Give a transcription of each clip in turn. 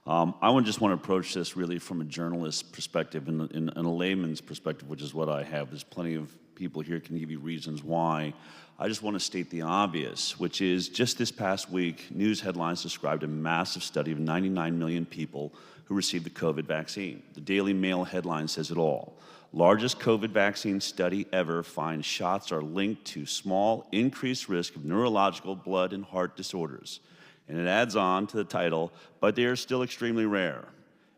I just want to approach this really from a journalist's perspective and a layman's perspective, which is what I have. There's plenty of people here can give you reasons why. I just want to state the obvious, which is just this past week, news headlines described a massive study of 99 million people who received the COVID vaccine. The Daily Mail headline says it all. Largest COVID vaccine study ever finds shots are linked to small increased risk of neurological, blood, and heart disorders. And it adds on to the title, but they are still extremely rare.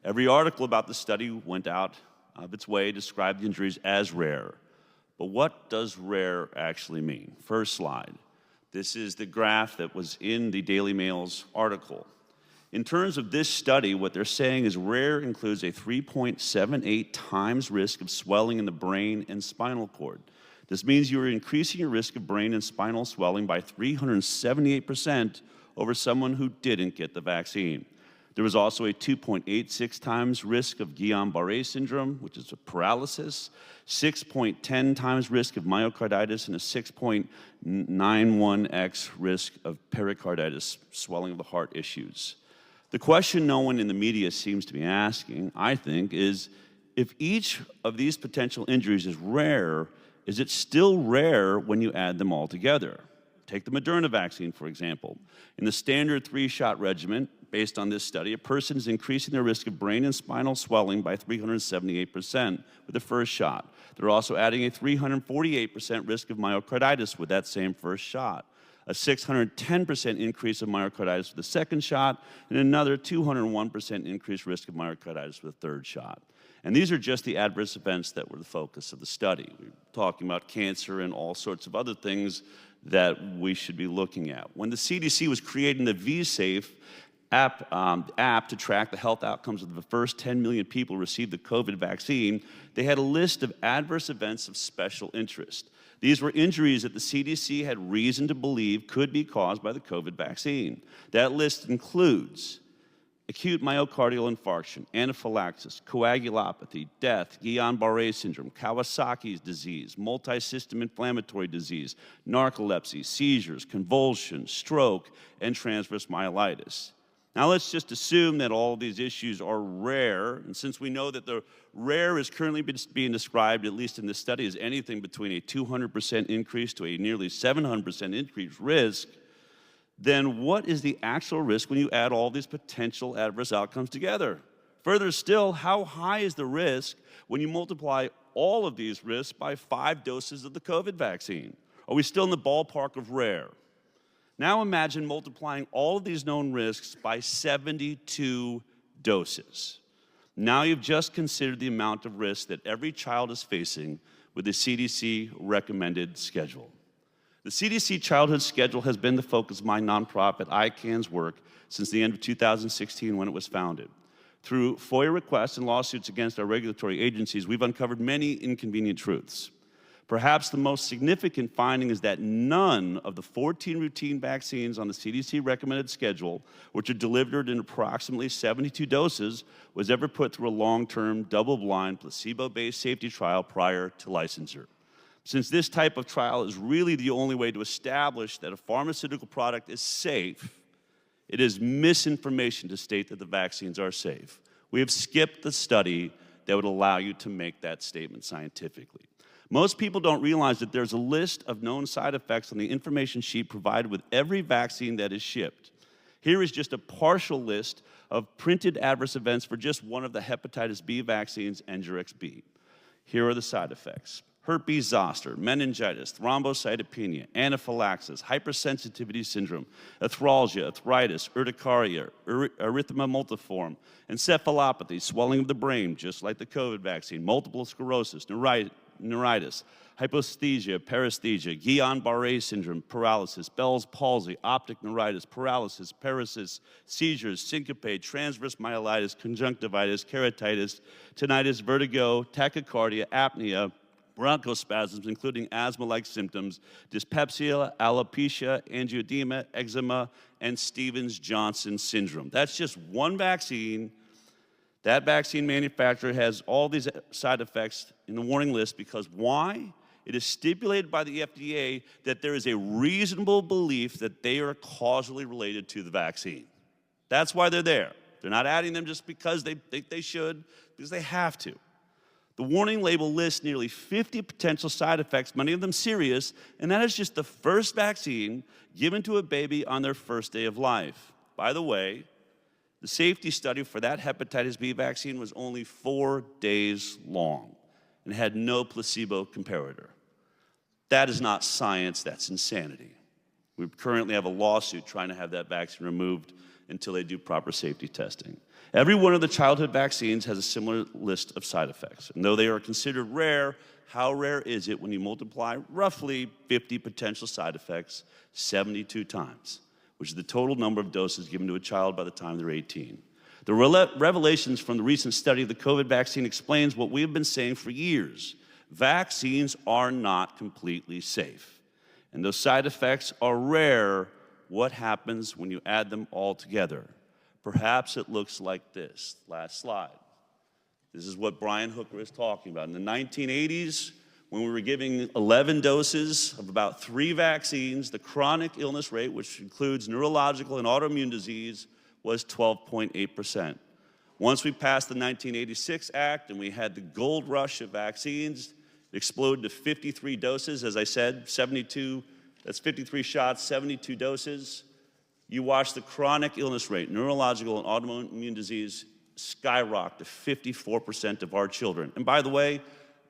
Every article about the study went out of its way to describe the injuries as rare. But what does rare actually mean? First slide. This is the graph that was in the Daily Mail's article. In terms of this study, what they're saying is rare includes a 3.78 times risk of swelling in the brain and spinal cord. This means you are increasing your risk of brain and spinal swelling by 378% over someone who didn't get the vaccine. There was also a 2.86 times risk of Guillain-Barré syndrome, which is a paralysis, 6.10 times risk of myocarditis, and a 6.91x risk of pericarditis, swelling of the heart issues. The question no one in the media seems to be asking, I think, is if each of these potential injuries is rare, is it still rare when you add them all together? Take the Moderna vaccine, for example. In the standard 3-shot regimen, based on this study, a person is increasing their risk of brain and spinal swelling by 378% with the first shot. They're also adding a 348% risk of myocarditis with that same first shot, a 610% increase of myocarditis with the second shot, and another 201% increased risk of myocarditis with the third shot. And these are just the adverse events that were the focus of the study. We're talking about cancer and all sorts of other things that we should be looking at. When the CDC was creating the vSafe app to track the health outcomes of the first 10 million people who received the COVID vaccine, they had a list of adverse events of special interest. These were injuries that the CDC had reason to believe could be caused by the COVID vaccine. That list includes acute myocardial infarction, anaphylaxis, coagulopathy, death, Guillain-Barré syndrome, Kawasaki's disease, multisystem inflammatory disease, narcolepsy, seizures, convulsions, stroke, and transverse myelitis. Now let's just assume that all of these issues are rare, and since we know that the rare is currently being described, at least in this study, as anything between a 200% increase to a nearly 700% increased risk, then what is the actual risk when you add all these potential adverse outcomes together? Further still, how high is the risk when you multiply all of these risks by 5 doses of the COVID vaccine? Are we still in the ballpark of rare? Now imagine multiplying all of these known risks by 72 doses. Now you've just considered the amount of risk that every child is facing with the CDC recommended schedule. The CDC Childhood Schedule has been the focus of my nonprofit ICAN's work since the end of 2016 when it was founded. Through FOIA requests and lawsuits against our regulatory agencies, we've uncovered many inconvenient truths. Perhaps the most significant finding is that none of the 14 routine vaccines on the CDC recommended schedule, which are delivered in approximately 72 doses, was ever put through a long-term, double-blind, placebo-based safety trial prior to licensure. Since this type of trial is really the only way to establish that a pharmaceutical product is safe, it is misinformation to state that the vaccines are safe. We have skipped the study that would allow you to make that statement scientifically. Most people don't realize that there's a list of known side effects on the information sheet provided with every vaccine that is shipped. Here is just a partial list of printed adverse events for just one of the hepatitis B vaccines, Engerix-B. Here are the side effects: herpes zoster, meningitis, thrombocytopenia, anaphylaxis, hypersensitivity syndrome, arthralgia, arthritis, urticaria, erythema multiforme, encephalopathy, swelling of the brain, just like the COVID vaccine, multiple sclerosis, neuritis, hyposthesia, paresthesia, Guillain-Barré syndrome, paralysis, Bell's palsy, optic neuritis, paralysis, paresis, seizures, syncope, transverse myelitis, conjunctivitis, keratitis, tinnitus, vertigo, tachycardia, apnea, bronchospasms, including asthma-like symptoms, dyspepsia, alopecia, angioedema, eczema, and Stevens-Johnson syndrome. That's just one vaccine. That vaccine manufacturer has all these side effects in the warning list because why? It is stipulated by the FDA that there is a reasonable belief that they are causally related to the vaccine. That's why they're there. They're not adding them just because they think they should, because they have to. The warning label lists nearly 50 potential side effects, many of them serious, and that is just the first vaccine given to a baby on their first day of life. By the way, the safety study for that hepatitis B vaccine was only 4 days long and had no placebo comparator. That is not science, that's insanity. We currently have a lawsuit trying to have that vaccine removed until they do proper safety testing. Every one of the childhood vaccines has a similar list of side effects. And though they are considered rare, how rare is it when you multiply roughly 50 potential side effects 72 times, which is the total number of doses given to a child by the time they're 18? The revelations from the recent study of the COVID vaccine explains what we have been saying for years. Vaccines are not completely safe. And those side effects are rare. What happens when you add them all together? Perhaps it looks like this. Last slide. This is what Brian Hooker is talking about. In the 1980s, when we were giving 11 doses of about 3 vaccines, the chronic illness rate, which includes neurological and autoimmune disease, was 12.8%. Once we passed the 1986 Act and we had the gold rush of vaccines, it exploded to 53 doses. As I said, 72, that's 53 shots, 72 doses. You watch the chronic illness rate, neurological and autoimmune disease, skyrocket to 54% of our children. And by the way,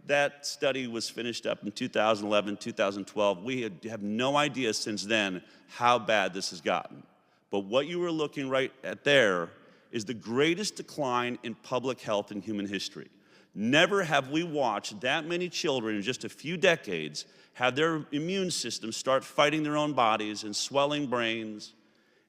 that study was finished up in 2011, 2012. We have no idea since then how bad this has gotten. But what you were looking right at there is the greatest decline in public health in human history. Never have we watched that many children in just a few decades have their immune system start fighting their own bodies and swelling brains.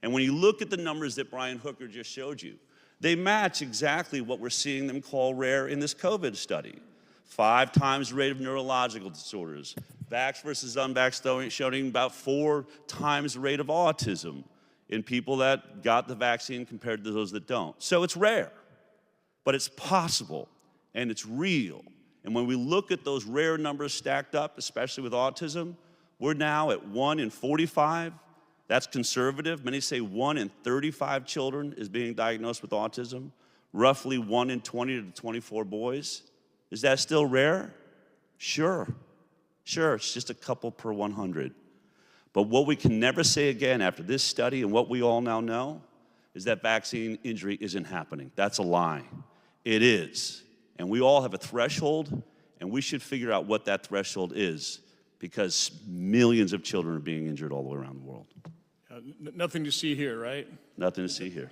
And when you look at the numbers that Brian Hooker just showed you, they match exactly what we're seeing them call rare in this COVID study. 5 times the rate of neurological disorders. Vax versus unvaxxed showing about 4 times the rate of autism in people that got the vaccine compared to those that don't. So it's rare, but it's possible and it's real. And when we look at those rare numbers stacked up, especially with autism, we're now at 1 in 45. That's conservative. Many say 1 in 35 children is being diagnosed with autism, roughly 1 in 20 to 24 boys. Is that still rare? Sure. Sure, it's just a couple per 100. But what we can never say again after this study and what we all now know is that vaccine injury isn't happening. That's a lie. It is. And we all have a threshold, and we should figure out what that threshold is because millions of children are being injured all the way around the world. Nothing to see here, right? Nothing to see here.